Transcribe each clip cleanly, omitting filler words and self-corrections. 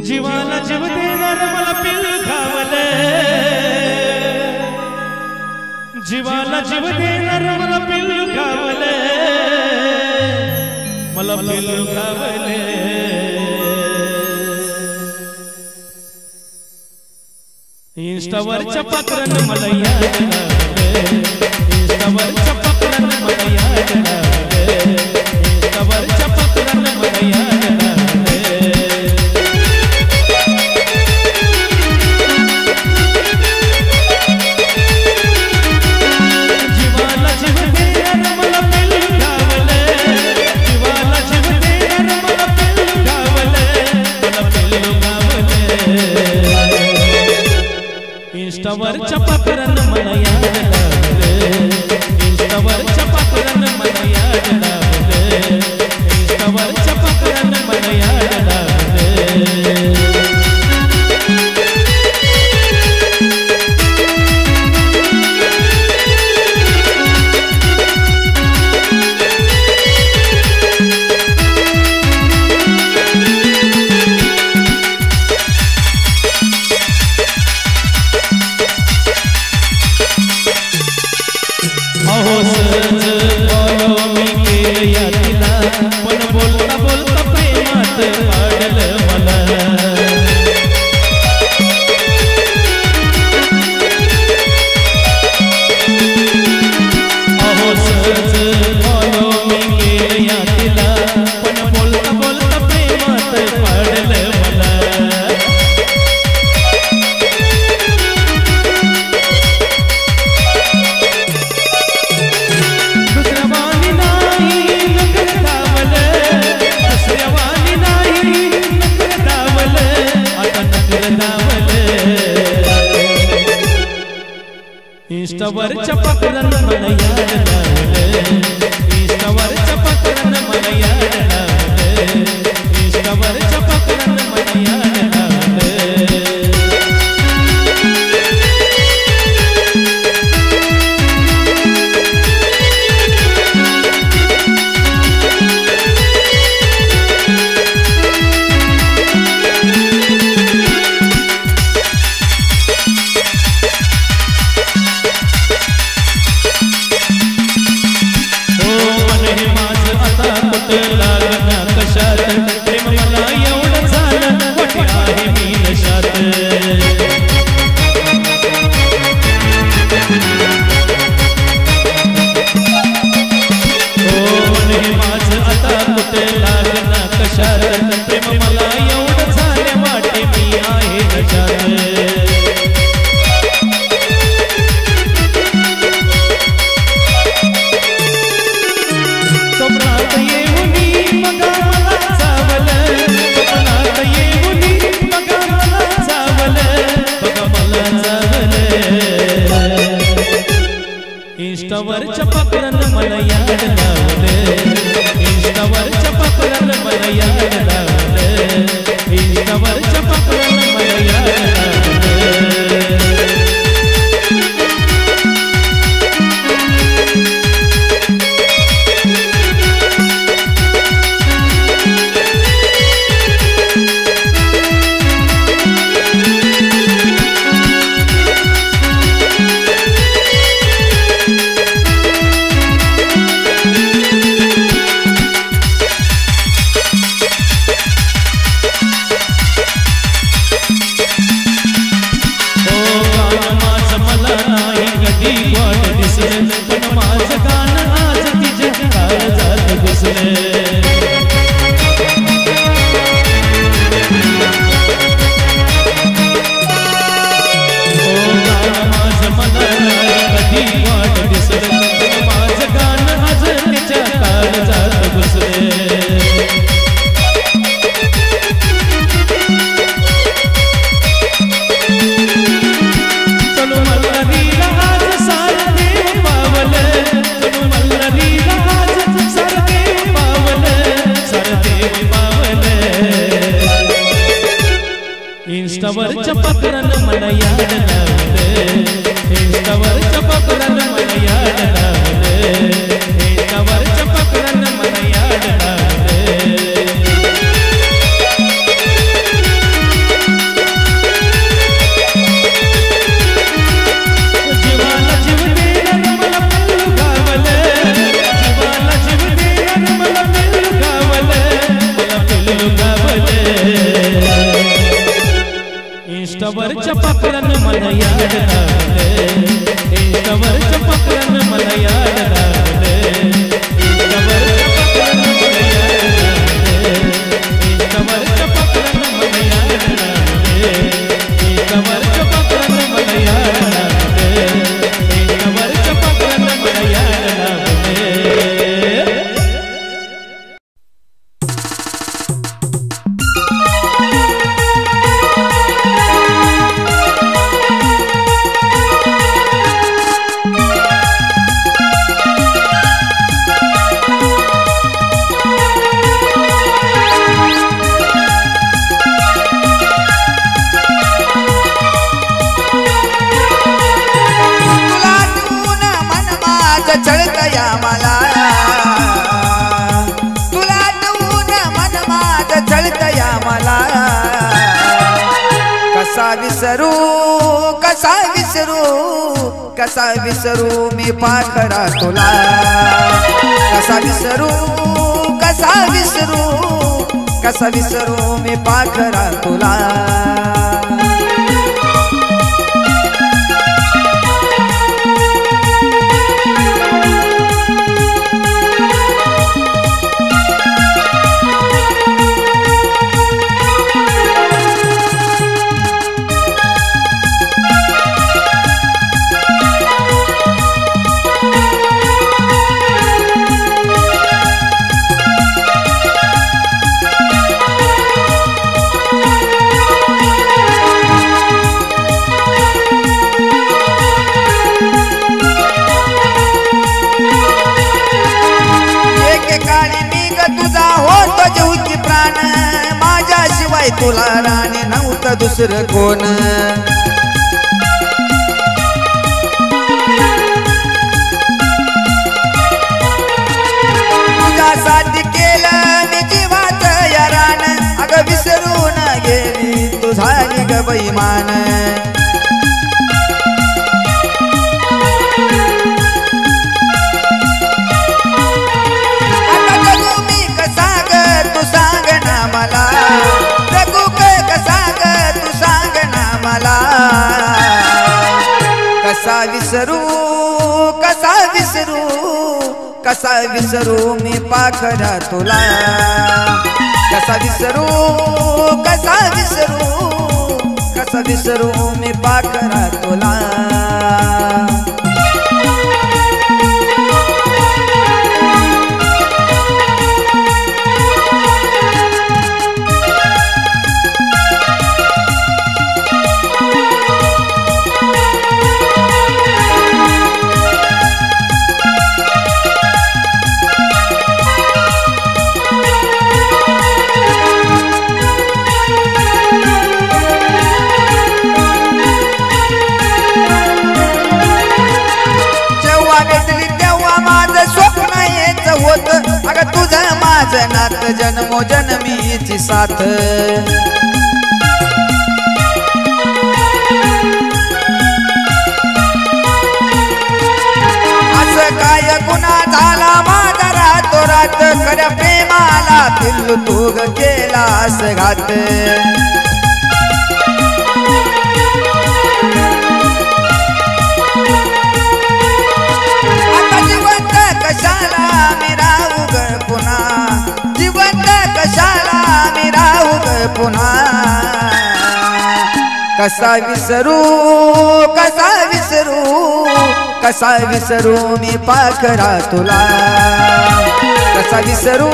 जीवाला जीव देणार मला पिल्लू खावले, जीवाला जीव देणार मला पिल्लू खावले, मला पिल्लू खावले। इंस्टावरच्या पाखरानं मला याद लागले, इंस्टावरच्या पाखरानं मला याद लागले, इंस्टावरच्या पाखरानं मला याद लागले। जीवाला जीव देणार मला पिल्लू खावले, जीवाला जीव देणार मला पिल्लू खावले, मला पिल्लू खावले। इंस्टावरच्या पाखरानं मला याद लागले, इंस्टावरच्या पाखरानं मला याद लागले, इंस्टावरच्या पाखरानं मला याद लागले। पण बोलता बोलता प्रेमात पाडलं मला, अहो सहज फॉलो मी केलं तिला, पण बोलता बोलता प्रेमात पाडलं मला। इंस्टावरच्या पाखरानं मला याद लागले, इंस्टावरच्या पाखरानं मला याद लागले, इंस्टावरच्या पाखरानं मला याद लागले। प्रेम मला एवढं झालं वाटे आहे मी नशात, मन हे माझं आता कुठे लागना कशात, प्रेम मला एवढं झालं वाटे मी आहे नशात। स्वप्नात येऊन बघा मला चावलं, स्वप्नात येऊन बघा मला चावलं, बघा मला चावलं। इंस्टावरच्या पाखरानं मला याद लागले, इंस्टावरच्या पाखरानं मला याद लागले, इंस्टावरच्या पाखरानं मला याद लागले। पण माझं गाणं आज तिच्या काळजात घुसलं, गाणं माझं मला कधी वाट दिसलं, पण माझं गाणं आज तिच्या काळजात घुसलं। इंस्टावरच्या पाखरानं मला याद लागले, इंस्टावरच्या पाखरानं मला याद लागले, इंस्टावरच्या पाखरानं मला याद लागले। इंस्टावरच्या पाखरानं मला याड लागलं, इंस्टावरच्या पाखरानं मला याड लागलं, इंस्टावरच्या पाखरानं मला याड लागलं, इंस्टावरच्या पाखरानं मला याड लागलं, इंस्टावरच्या पाखरानं मला याड लागलं, इंस्टावरच्या पाखरानं मला याड लागलं. कसा विसरू मी पाखरा तुला, कसा विसरू मी पाखरा तुला. तुला राणी नव्हतं दुसरं कोण, तुझ्यासाठी केलं मी जीवाचं यारान. अगं विसरून गेली तू झाली ग बैमान. आता जगू मी कसा ग तू सांग ना मला, कसा विसरू मी पाखरा तुला, कसा विसरू मी पाखरा तुला. अगं तुझं माझं नात जन्मोजन्मीची साथ. असं काय गुन्हा झाला माझा रातोरात, खऱ्या प्रेमाला पिल्लू तू ग केलास घात. आता जिवंत कशाला मी राहू ग पुन्हा, जिवंत कशाला मी राहू ग पुन्हा. कसा विसरू मी पाखरा तुला, कसा विसरू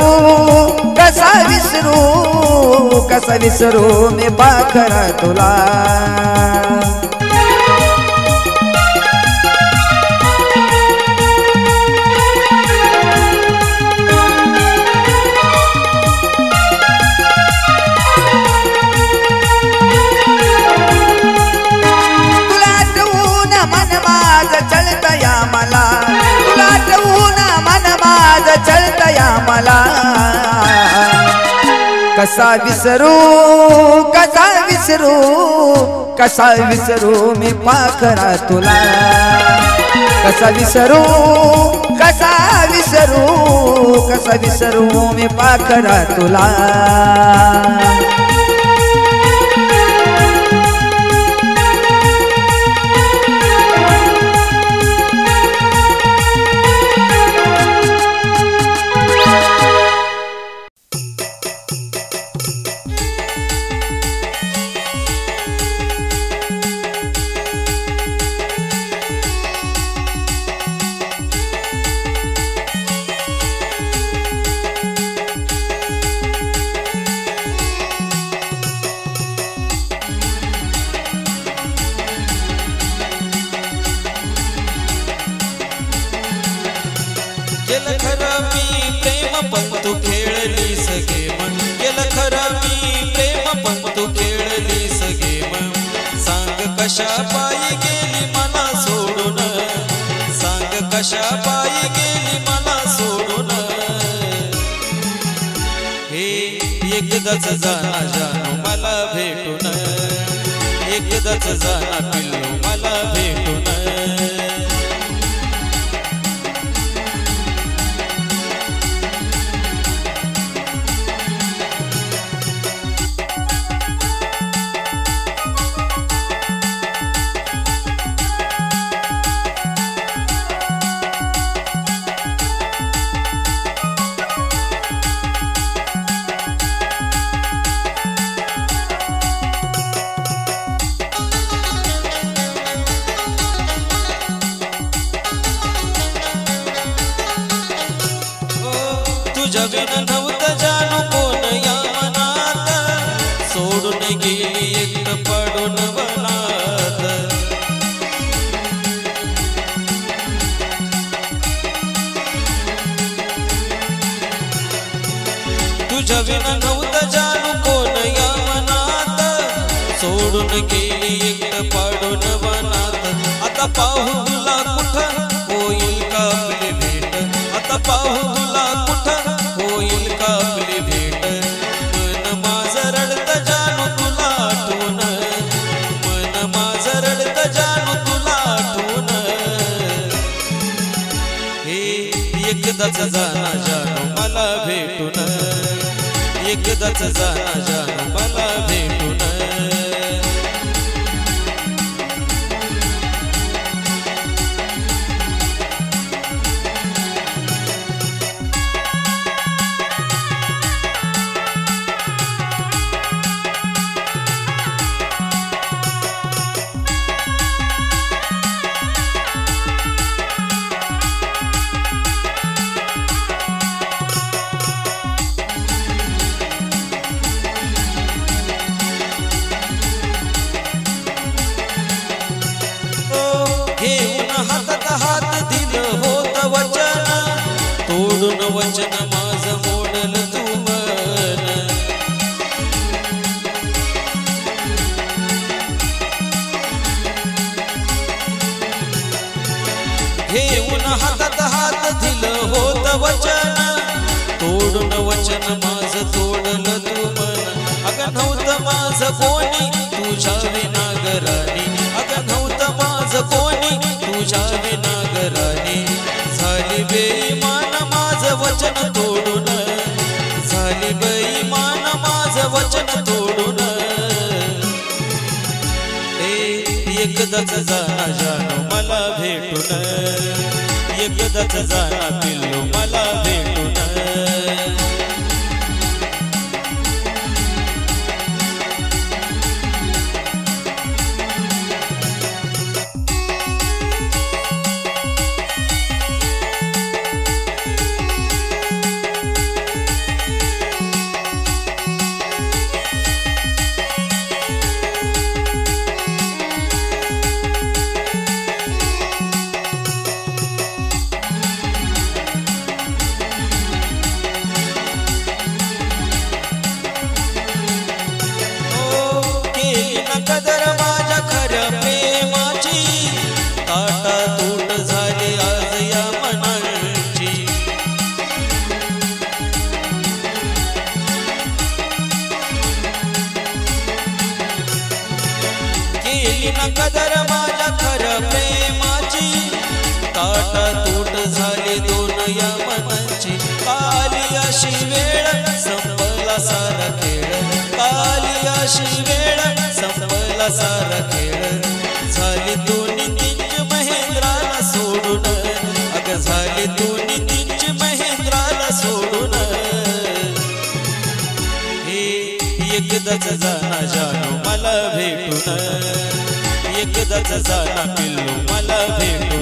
मी पाखरा तुला. मला कसा विसरू मी पाखरा तुला, कसा विसरू मी पाखरा तुला. पण तू खेळलीस गेम सांग कशा पायी गेली मला सोडून सांग कशा पायी गेली मला सोडून हे एकदाच जाना जानू मला भेटून एकदाच जाना पिल्लू मला भेटून तुझ्या बिना नव्हतं जानू कोण या मनात सोडून गेली एकटं पडून वनात तुझ्या बिना नव्हतं जानू कोण या मनात सोडून गेली एकटं पडून वनात आता पाहू तुला कुठं होईल का आपली भेट आता पाहू तुला कुठं होईल का आपली भेट मन माझं रडतं जानू तुला आठवून मन माझं रडतं जानू तुला आठवून हे एकदाच जाना जानू मला भेटून एकदाच जाना जानू मला भेटून घेऊन हातात हात दिलं होत वचन तोडून वचन माझं मोडल तू मन घेऊन हातात हात दिलं होत वचन तोडून वचन माझं तोडल तू मन अगं नव्हतं माझं कोणी तुझ्या विना घरानी अगं नव्हतं माझं कोणी तुझ्या विना घरानी झाली बेईमान माझं वचन तोडून झाली बेईमान माझं वचन तोडून एकदाच जाना जानू मला भेटून एकदाच जाना पिल्लू मला भेटून कदर माझ्या खऱ्या प्रेमाची ताटा तूट झाली आज या मनाची केली ना कदर माझ्या खऱ्या प्रेमाची ताटा तूट झाली दोन या मनाची काली अशी वेळ संपला सारा खेळ काली अशी वेळ संपला सारा खेळ झाली दोन्ही तीनच महेंद्राला सोडून अगं झाली दोन्ही तीनच महेंद्राला सोडून हे एकदाच जाना जानू मला भेटून एकदाच जाना पिल्लू मला भेटून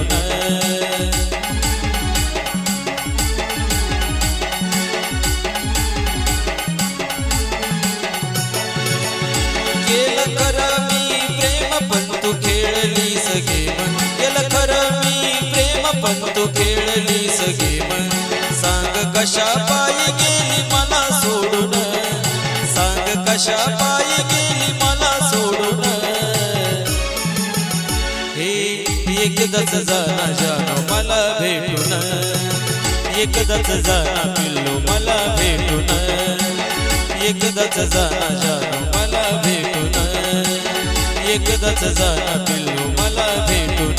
केलं खरं मी प्रेम पण तू खेळलीस गेम केलं खरं मी प्रेम पण तू खेळलीस गेम सांग कशा पायी गेली मला सोडून सांग कशा पायी गेली मला सोडून हे एकदाच जाना जानो मला भेटून एकदाच जाना पिल्लू मला भेटून एकदाच जाना जानो मला भेटून एकदाच जाना पिल्लू मला भेटून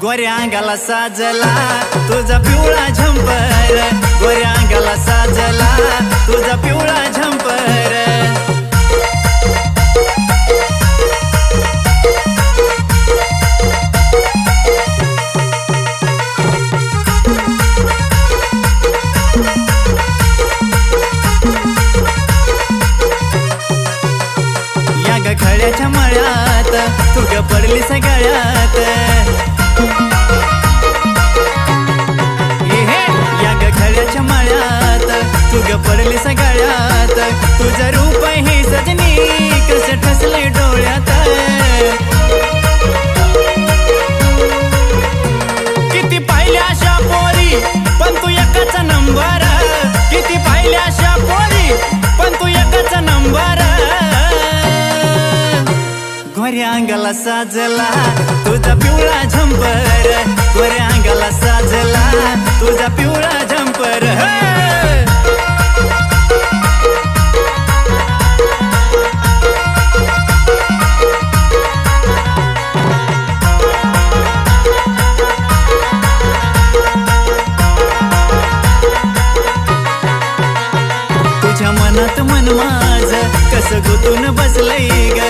गोऱ्या अंगाला साजला तुझा पिवळा झंपर गोऱ्या अंगाला साजला तुझा पिवळा झंपर या ग खड्याच्या मळ्यात तू ग पडली सगळ्यात या ग खड्याच्या मळ्यात तू ग पडली सगळ्यात तुझं रूप ही सजनी कसं ठसले डोळ्यात किती पाहिल्या अशा पोरी पण तू एकाचा नंबर किती पाहिल्या अशा पोरी पण तू एकाचा नंबर गोऱ्या अंगाला साजला तुझा पिवळा झंपर गोऱ्या अंगाला साजला तुझा पिवळा झंपर तुझ्या मनात मन माझ कसं गुतून बसलंय ग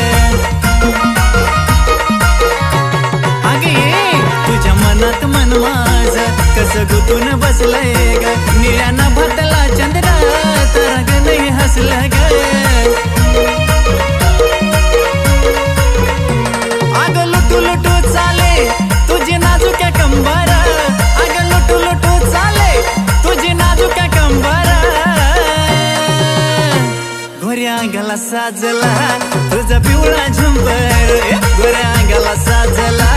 तुझ्या मनात मन माझ कसं गुतून बसलंय ग निळ्यानं भरतला चंद्र तर ग नाही हसलं ग अग लुटू लुटू चाले तुझी नाजुक्या कंबर अग लुटू लुटू चाले तुझी नाजुक्या कंबर गोऱ्या अंगाला साजला तुझा पिवळा झंपर गोऱ्या अंगाला साजला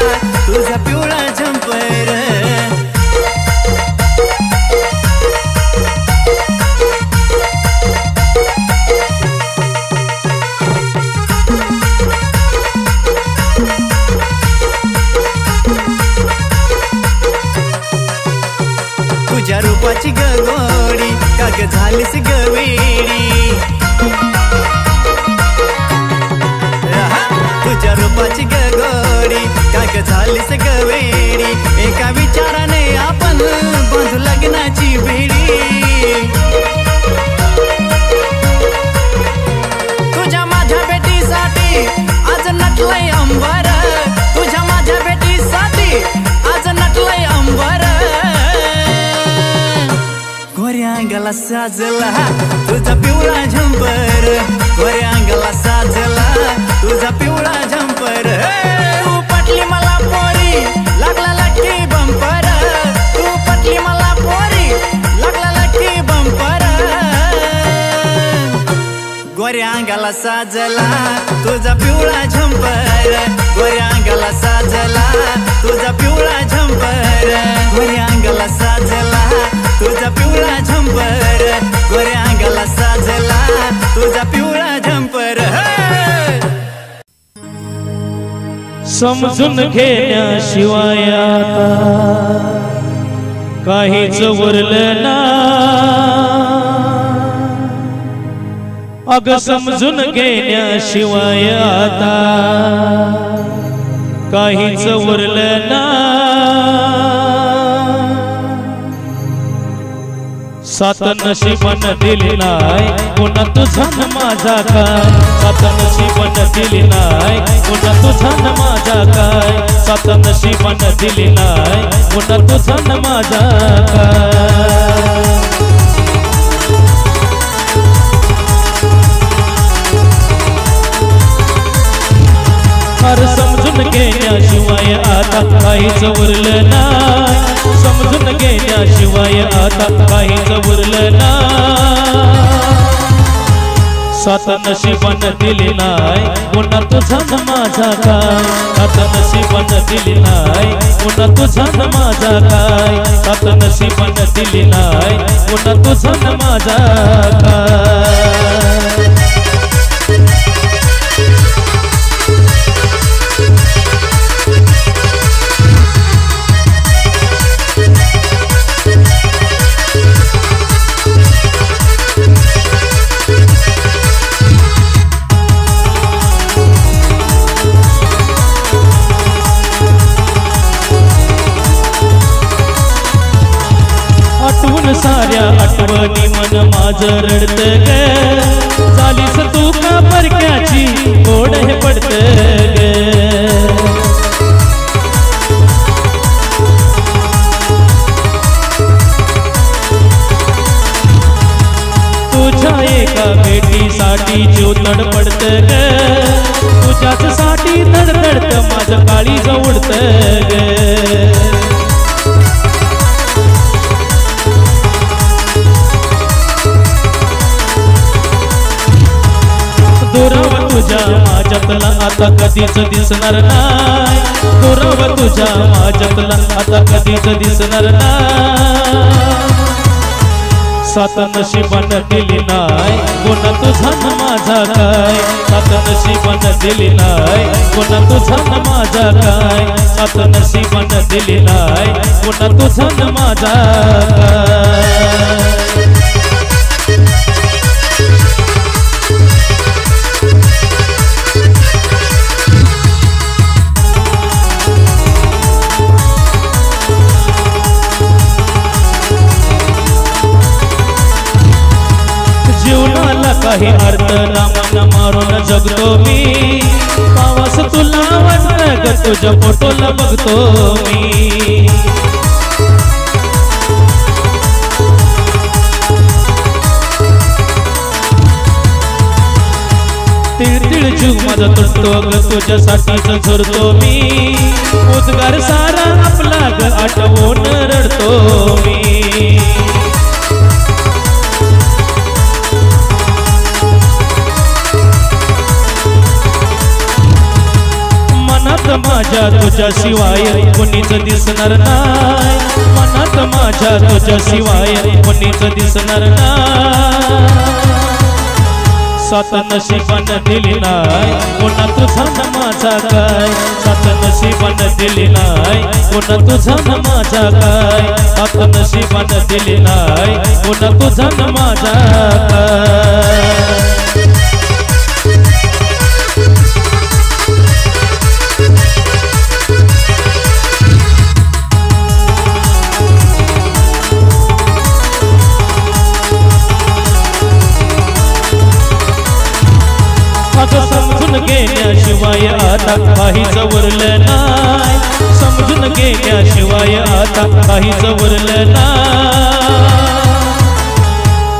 तुझा पिवळा झंपर तुझ्या रूपाची गगोडी काग झालीस गवेडी तुझ्या रूपाची गगोडी काग झालीस गवेडी एका विचाराने आपण बांधू लग्नाची बेडी तुझ्या माझ्या बेटीसाठी आज नटलंय अंबर तुझ्या माझ्या बेटीसाठी आज नटलंय अंबर गोऱ्या अंगाला साजला तुझा पिवळा झंपर गोऱ्या अंगाला साजला तुझा पिवळा झंपर तू पटली मला पोरी लागला लक्की बंपर तू पटली मला पोरी लागला लक्की बंपर गोऱ्या अंगाला साजला तुझा पिवळा झंपर गोऱ्या अंगाला साजला तुझा पिवळा झंपर गोऱ्या अंगाला साजला तुझा पिवळा झंपर गोऱ्या अंगाला साजला तुझा पिवळा झंपर समजून घेण्याशिवाय आता काहीच उरलं ना अग समजून घेण्याशिवाय आता काहीच उरलं ना सात नशिबन दिली नाय पुन्हा तुझा न माझा काय सात नशिबन दिली नाय पुन्हा तुझा न माझा काय सात नशिबन दिली नाय पुन्हा तुझा न माझा काय समजून घेण्याशिवाय आता काहीच उरलं नाही समजून घेण्याशिवाय आता काहीच उरलं नाही सात नशिबन दिली नाय पुन्हा तुझा न माझा काय सात नशिबन दिली नाय पुन्हा तुझा न माझा काय सात नशिबन दिली नाय पुन्हा तुझा न माझा काय आठवण साऱ्या आठवणी मन माझं रडत ग झालीस तू का परक्याची गोड हे पडत ग तुझ्या एका भेटीसाठी जीव तडपडत ग तुझ्याच साठी धडधडत माझं काळी जवळत ग दुराव तुझ्या माझ्यातला आता कधीच दिसणार नाही दुराव तुझ्या माझ्यातला आता कधीच दिसणार नाही सात नशिबन दिली नाय पुन्हा तुझा न माझा काय सात नशिबन दिली नाय पुन्हा तुझा न माझा काय सात नशिबन दिली नाय पुन्हा तुझा न माझा काय काही अर्थ नामान मारून जगतो मी पावस तुला वाटत ग तुझ्या फोटोला बघतो मी तिळ जीव माझा तुटतो ग तुझ्यासाठीच झुरतो मी उद्गार सारा आपला ग आठवून रडतो मी माझ्या तुझ्या शिवाय कोणीच दिसणार नाही मनात माझ्या तुझ्या शिवाय कोणीच दिसणार नाही सात नशिबन दिली नाय पुन्हा तुझा न माझा काय सात नशिबन दिली नाय पुन्हा तुझा न माझा काय सात नशिबन दिली नाय पुन्हा तुझा न माझा काय समजून घेण्याशिवाय आता काहीच उरलं नाही समजून घेण्याशिवाय आता काहीच उरलं नाही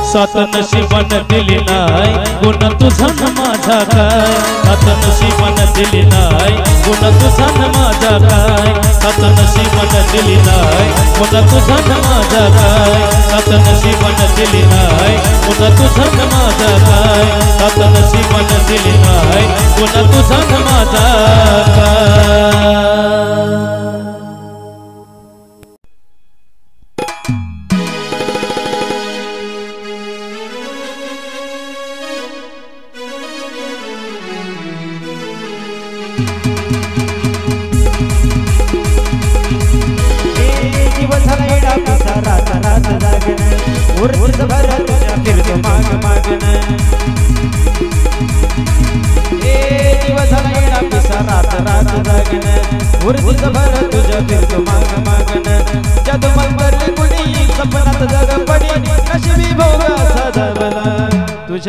सात नशिबन दिली नाय पुन्हा तुझा न माझा काय सात नशिबन दिली नाय पुन्हा तुझा न माझा काय सात नशिबन दिली नाय पुन्हा तुझा न माझा काय सात नशिबन दिली नाय पुन्हा तुझा न माझा काय सात नशिबन दिली नाय पुन्हा तुझा न माझा काय रात रात जागन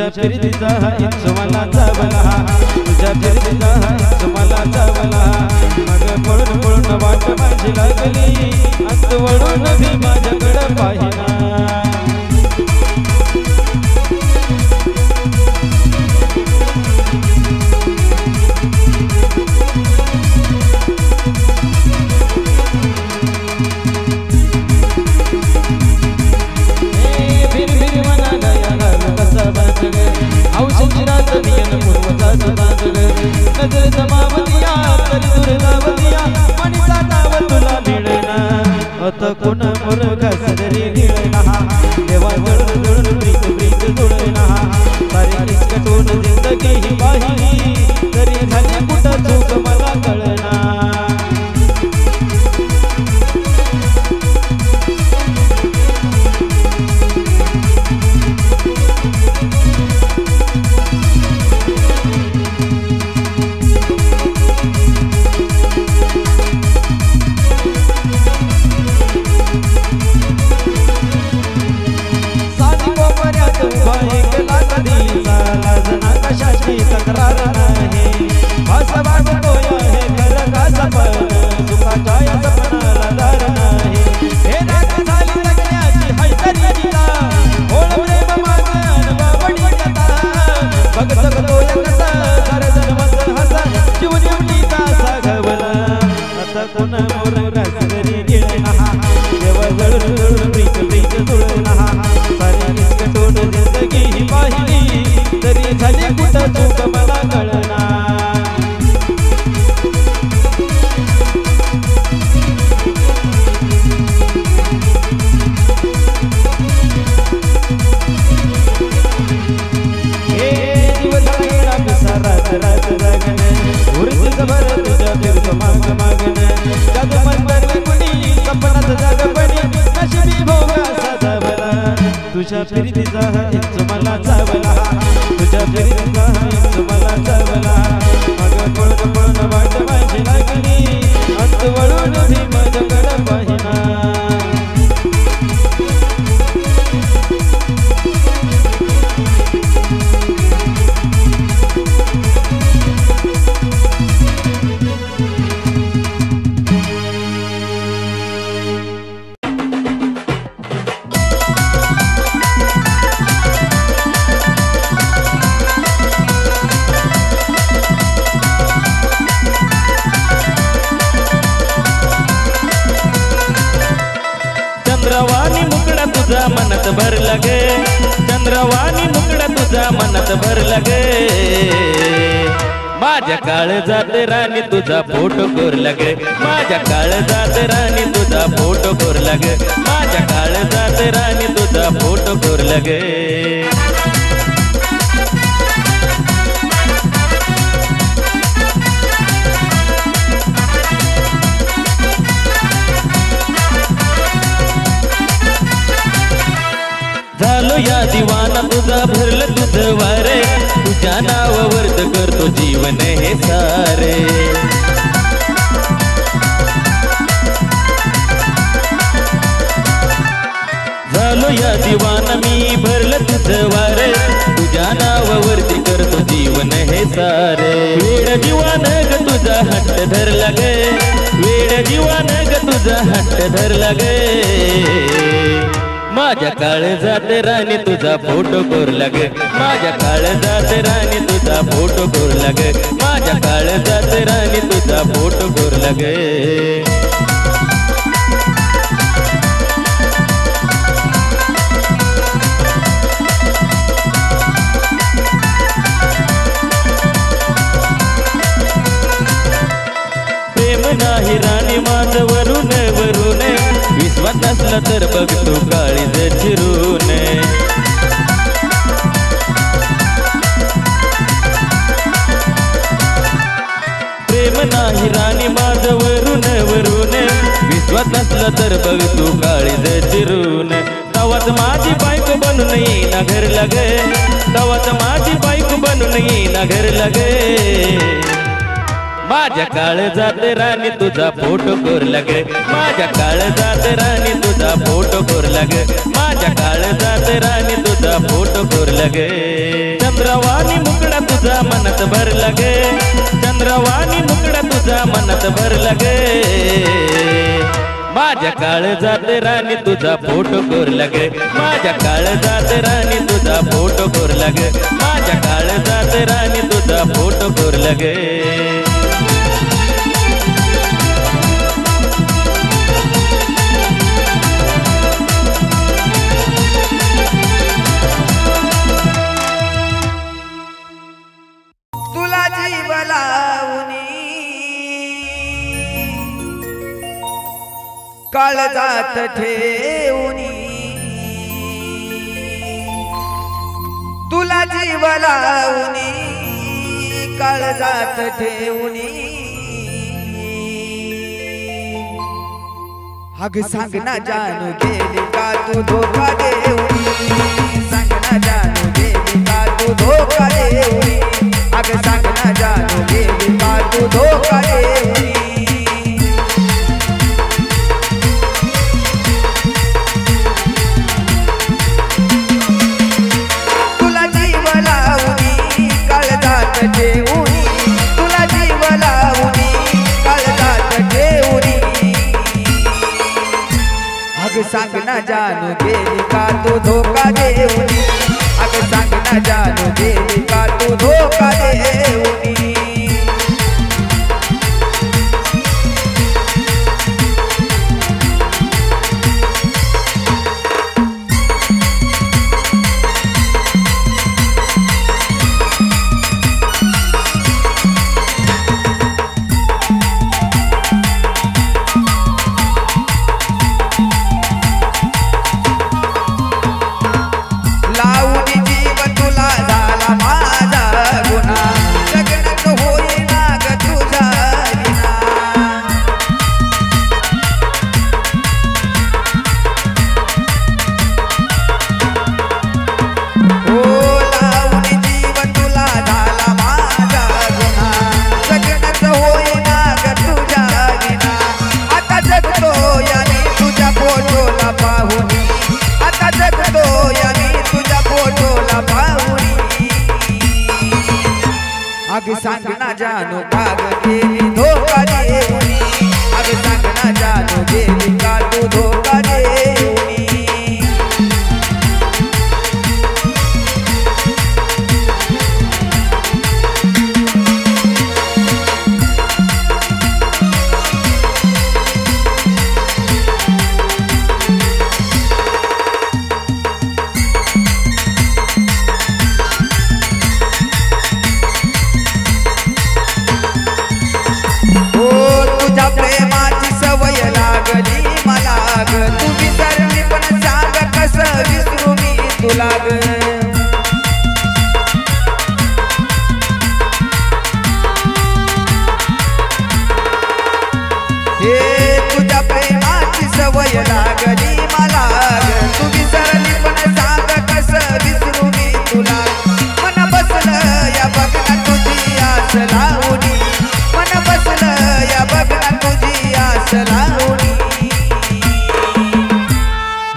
तुझ्या फिरतीचा हा इंच मला चावला तुझ्या फिरतीचा हा इंच मला चावला मग पळून पळून वाट माझी लागली अंत वळून भी माझ्याकडं पाहिना नजर जमावतिया तरी दूर जावतिया मणीचा डाव तुला मिळेना आता कोण मुरगा सदरी गिळेना देवा जळून जळून प्रीत प्रीत जुळेना सारी निष्कटून जिंदगी ही पाहिली तरी झाली कुठं चूक मला कळना तक्रार नाही भासवा गोया हे खरं का सपन सुखाच्या या सपनाला दार नाही हे रात झाली लग्नाची हैदरी जिला ओळ प्रेम माझं बावडी कथा बघ जगतो कसा सारे जन्मच हसा जीव जीवनीचा सागवला आता कोण मोरगा सदरी गेला देवा जळून जळून प्रीत प्रीत जुळला सारी निष्कटून जिंदगी ही पाहिली तरी झाली कुठं चूक मला कळना हे दिवस गेला कसा रात रात जागण उरतीच भर तुझ्या तीर्थ माग मागण जग मंदरली कुणी सपनात जागपणी नशिबी भोगा साधावला तुझ्या फिरतीचा हा इंच मला चावला तुझ्या फिरतीचा हा इंच मला चावला मग पळून पळून वाट माझी लागली अंत वळून भी माझ्याकडं पाहिना चंद्रवाणी मुकड़ा तुझा मनात भरला गे चंद्रवाणी मुकड़ा तुझा मनात भरला गे माझ्या काळजात राणी तुझा फोटो कोरला गे माझ्या काळजात राणी तुझा फोटो कोरला गे माझ्या काळजात राणी तुझा फोटो कोरला गे झालो या दिवाना तुझा भरलं तुझं वारे तुझ्या नावावरत करतो जीवन हे सारे झालो या दिवाना मी भरलं तुझं वारे तुझ्या नावावरती करतो जीवन हे सारे वेड जीवन ग तुझा हट्ट धरला गे वेड जीवन ग तुझा हट्ट धरला गे माझ्या काळजात राणी तुझा फोटो कोरला गे माझ्या काळजात राणी तुझा फोटो कोरला गे माझ्या काळजात राणी तुझा फोटो कोरला गे प्रेम नाही राणी माझं वरून वरून विश्वास असला तर बघ तू काळीज चिरून प्रेम नाही राणी माझं वरून वरून विश्वास नसला तर बघ तू काळीज चिरून तवाच माझी बायको बनून येईना घर लगे तवाच माझी बायको बनून येईना घर लगे माझ्या काळजात राणी तुझा फोटो कोरला गे माझ्या काळजात राणी तुझा फोटो कोरला गे माझ्या काळजात राणी तुझा फोटो कोरला गे चंद्रवाणी मुकड़ा तुझा मनात भरला गे चंद्रवाणी मुकड़ा तुझा मनात भरला गे माझ्या काळजात राणी तुझा फोटो कोरला गे माझ्या काळजात राणी तुझा फोटो कोरला गे माझ्या काळजात राणी तुझा फोटो कोरला गे तुला जीव लावणी काळजात ठेवणी तुला जीव लावणी काळजात ठेवणी अग सांग ना जानू गेली का तू धोका देऊनी सांग ना जानू गेली का तू धोका देऊनी अग सांग ना जानू गेली का तू धोका देऊनी तुला जीव लावणी काळजात ठेवणी तुला जीव लावणी काळजात ठेवणी अग सांग ना जानू गेली का तू धोका देऊनी अग सांग ना जानू गेली का तू धोका देऊनी लावणी जीव तुला झाला माझा गुन्हा लग्नच होईना ग तुझा विना ओ लावणी जीव तुला झाला माझा गुन्हा लग्नच होईना ग तुझा विना आता जगतो याने तुझ्या फोटोला पाहुनी आता जगतो याने तुझ्या फोटोला पाहुनी अग सांग ना जानू का ग गेली धोका देऊनी अग सांग ना जानू गेली का तू धोका देऊनी तुझ्या प्रेमाची सवय लागली मला ग तू विसरली पण सांग कसं विसरू मी तुला ग हे तुझ्या प्रेमाची सवय लागली मला ग तू विसरली पण सांग कसं विसरू मी तुला मन बसलं या बघना तुझी आस लावणी मन बसलं या बघना तुझी आस लावणी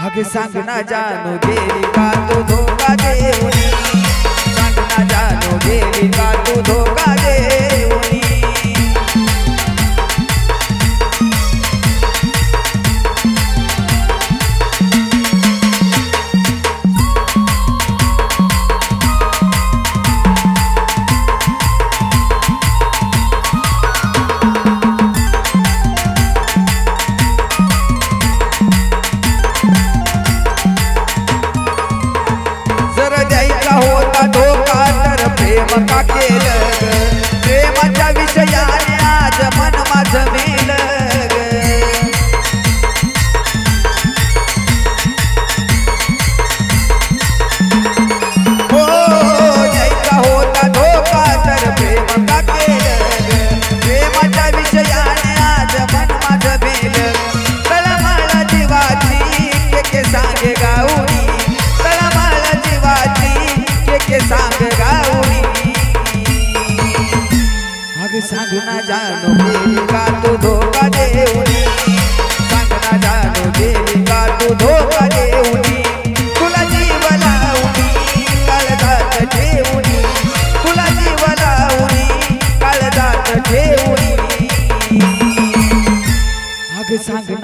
अग सांग ना जानू गेली का तू धोका देऊनी सांग ना जानू गेली का तू धोका देऊनी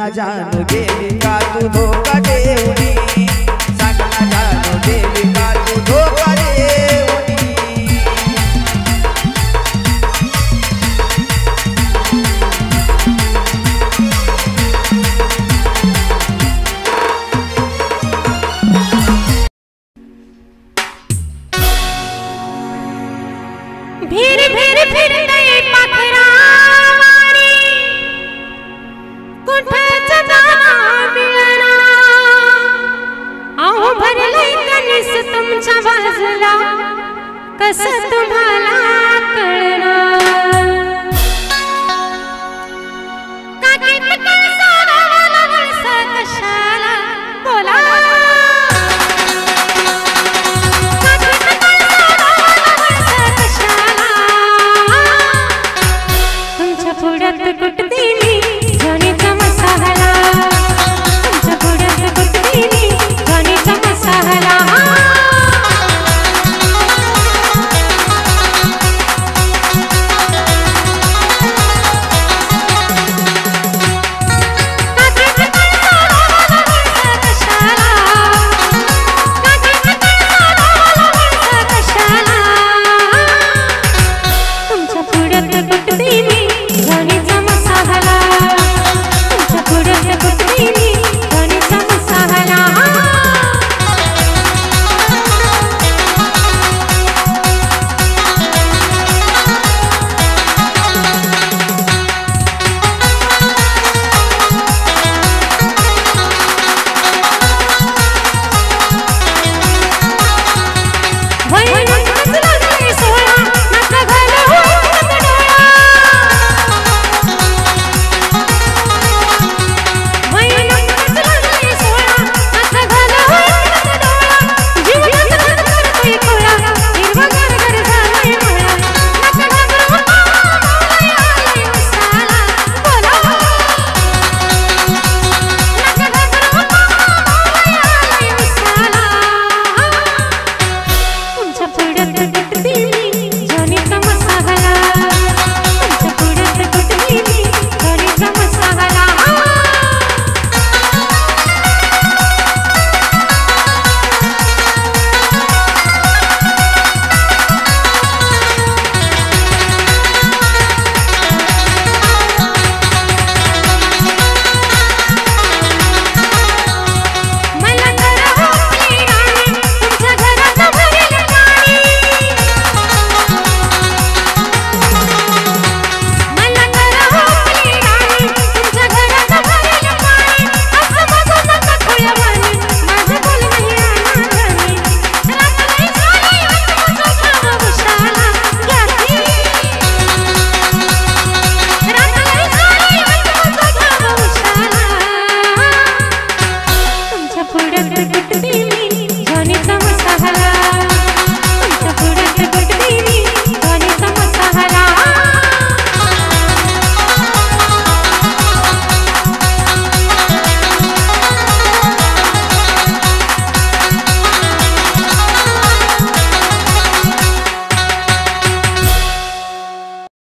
ना जानू गेली का तू धोका देऊनी सांग ना जानू गेली का तू धोका देऊनी भीर भीर फिरतय पाखरावारी कुठंच जागा मिळना अहो भरलंय कणीस तुमच्या बाजूला कसं तुम्हाला कळेल